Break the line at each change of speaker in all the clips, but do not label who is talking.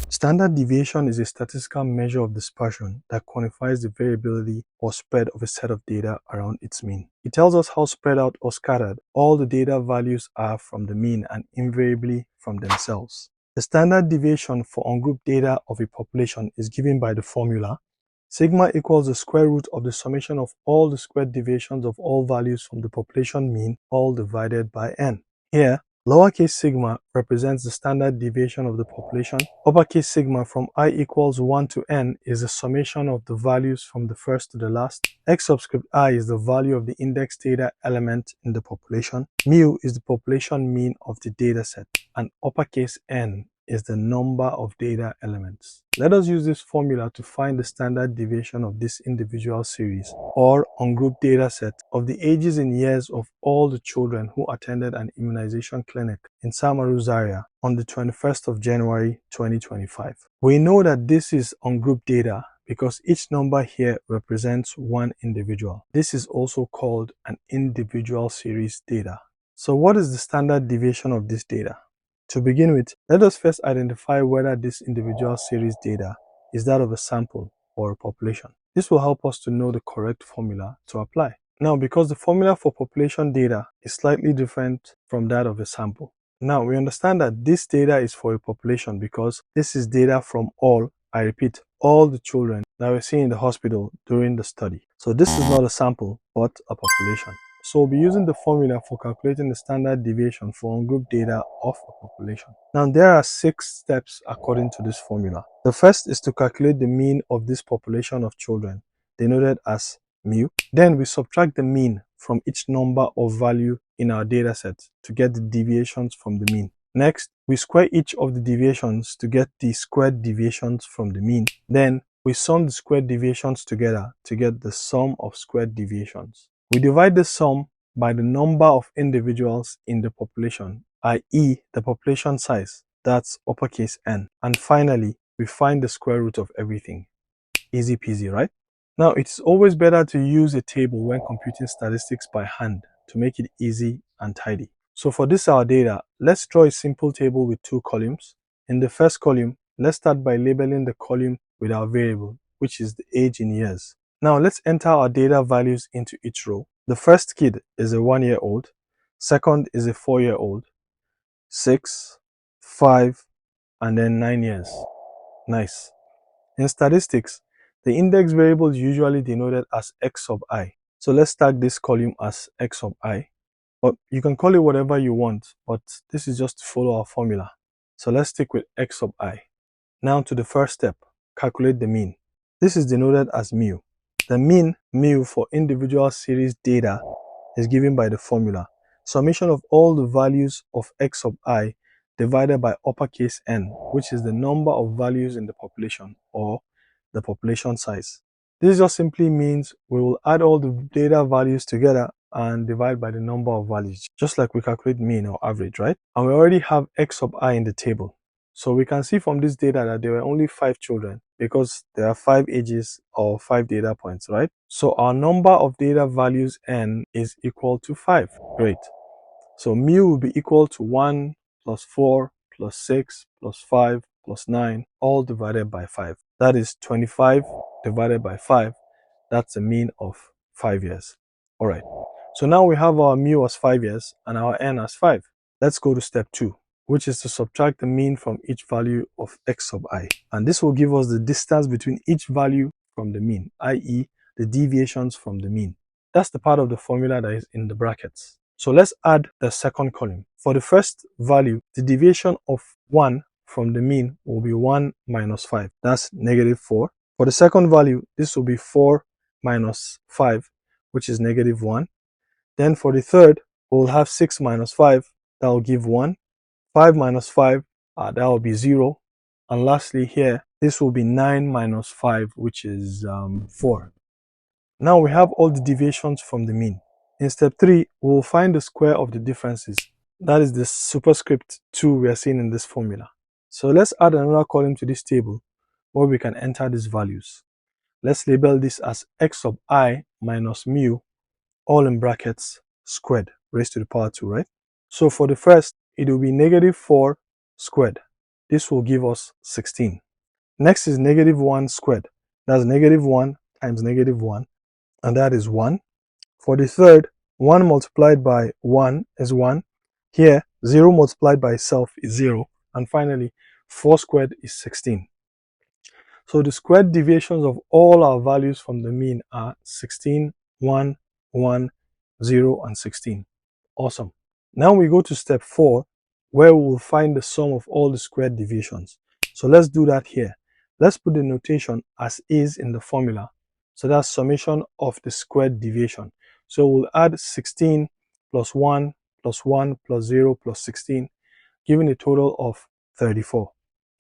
Standard deviation is a statistical measure of dispersion that quantifies the variability or spread of a set of data around its mean. It tells us how spread out or scattered all the data values are from the mean and invariably from themselves. The standard deviation for ungrouped data of a population is given by the formula sigma equals the square root of the summation of all the squared deviations of all values from the population mean, all divided by n. Here, lowercase sigma represents the standard deviation of the population. Uppercase sigma from I equals 1 to n is the summation of the values from the first to the last. X subscript I is the value of the index data element in the population. Mu is the population mean of the dataset. And uppercase n is the number of data elements. Let us use this formula to find the standard deviation of this individual series or ungrouped data set of the ages in years of all the children who attended an immunization clinic in Samaru, Zaria on the 21st of January 2025. We know that this is ungrouped data because each number here represents one individual. This is also called an individual series data. So what is the standard deviation of this data? To begin with, let us first identify whether this individual series data is that of a sample or a population. This will help us to know the correct formula to apply. Now, because the formula for population data is slightly different from that of a sample. Now, we understand that this data is for a population because this is data from all, I repeat, all the children that were seen in the hospital during the study. So this is not a sample, but a population. So we'll be using the formula for calculating the standard deviation for ungrouped data of a population. Now there are 6 steps according to this formula. The first is to calculate the mean of this population of children, denoted as mu. Then we subtract the mean from each number or value in our data set to get the deviations from the mean. Next, we square each of the deviations to get the squared deviations from the mean. Then we sum the squared deviations together to get the sum of squared deviations. We divide the sum by the number of individuals in the population, i.e. the population size, that's uppercase N. And finally, we find the square root of everything. Easy peasy, right? Now, it's always better to use a table when computing statistics by hand to make it easy and tidy. So for this our data, let's draw a simple table with 2 columns. In the first column, let's start by labeling the column with our variable, which is the age in years. Now let's enter our data values into each row. The first kid is a 1-year-old, second is a 4-year-old, 6, 5, and then 9 years. Nice. In statistics, the index variable is usually denoted as x sub I. So let's tag this column as x sub I. But you can call it whatever you want, but this is just to follow our formula. So let's stick with x sub I. Now to the first step, calculate the mean. This is denoted as mu. The mean mu for individual series data is given by the formula summation of all the values of x sub I divided by uppercase N, which is the number of values in the population or the population size. This just simply means we will add all the data values together and divide by the number of values, just like we calculate mean or average, right? And we already have x sub I in the table. So we can see from this data that there were only 5 children because there are 5 ages or 5 data points, right? So our number of data values n is equal to 5. Great. So mu will be equal to 1 plus 4 plus 6 plus 5 plus 9 all divided by 5. That is 25 divided by 5. That's a mean of 5 years. All right. So now we have our mu as 5 years and our n as 5. Let's go to step 2. Which is to subtract the mean from each value of x sub I. And this will give us the distance between each value from the mean, i.e. the deviations from the mean. That's the part of the formula that is in the brackets. So let's add the second column. For the first value, the deviation of 1 from the mean will be 1 minus 5. That's negative 4. For the second value, this will be 4 minus 5, which is negative 1. Then for the third, we'll have 6 minus 5. That will give 1. 5 minus 5, that will be 0. And lastly here, this will be 9 minus 5, which is 4. Now we have all the deviations from the mean. In step 3, we will find the square of the differences. That is the superscript 2 we are seeing in this formula. So let's add another column to this table where we can enter these values. Let's label this as x sub I minus mu, all in brackets, squared, raised to the power 2, right? So for the first, it will be negative 4 squared. this will give us 16. Next is -1 squared. That's -1 times -1, and that is 1. For the third, 1 multiplied by 1 is 1. Here, 0 multiplied by itself is 0. And finally, 4 squared is 16. So the squared deviations of all our values from the mean are 16, 1, 1, 0, and 16. Awesome. Now we go to step 4, where we will find the sum of all the squared deviations. So let's do that here. Let's put the notation as is in the formula. So that's summation of the squared deviation. So we'll add 16 plus 1 plus 1 plus 0 plus 16, giving a total of 34.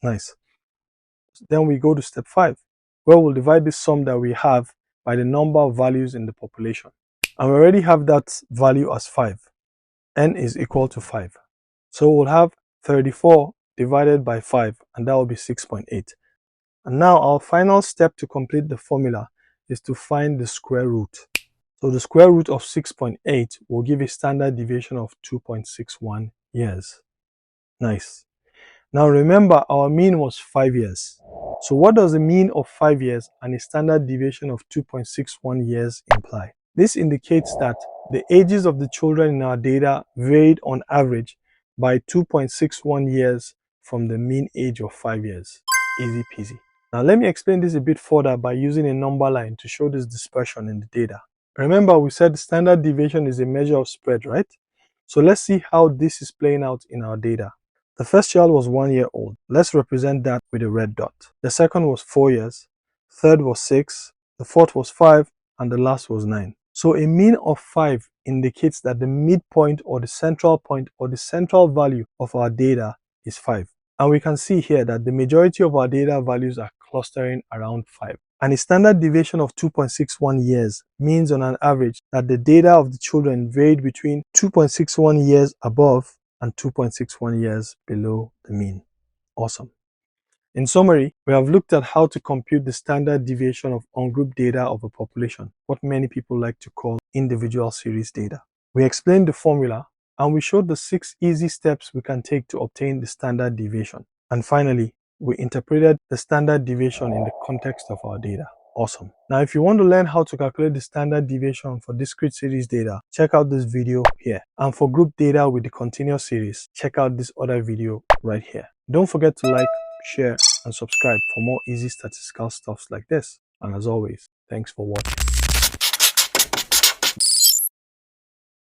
Nice. Then we go to step 5, where we'll divide this sum that we have by the number of values in the population. And we already have that value as 5. N is equal to 5. So we'll have 34 divided by 5, and that will be 6.8. And now our final step to complete the formula is to find the square root. So the square root of 6.8 will give a standard deviation of 2.61 years. Nice. Now remember, our mean was 5 years. So what does the mean of 5 years and a standard deviation of 2.61 years imply? This indicates that the ages of the children in our data varied on average by 2.61 years from the mean age of 5 years. Easy peasy. Now let me explain this a bit further by using a number line to show this dispersion in the data. Remember, we said standard deviation is a measure of spread, right? So let's see how this is playing out in our data. The first child was 1 year old. Let's represent that with a red dot. The second was 4 years. Third was 6. The fourth was 5. And the last was 9. So a mean of 5 indicates that the midpoint or the central point or the central value of our data is 5. And we can see here that the majority of our data values are clustering around 5. And a standard deviation of 2.61 years means on an average that the data of the children varied between 2.61 years above and 2.61 years below the mean. Awesome. In summary, we have looked at how to compute the standard deviation of ungrouped data of a population, what many people like to call individual series data. We explained the formula, and we showed the 6 easy steps we can take to obtain the standard deviation. And finally, we interpreted the standard deviation in the context of our data. Awesome. Now, if you want to learn how to calculate the standard deviation for discrete series data, check out this video here. And for group data with the continuous series, check out this other video right here. Don't forget to like, share, and subscribe for more easy statistical stuffs like this. And as always, thanks for watching.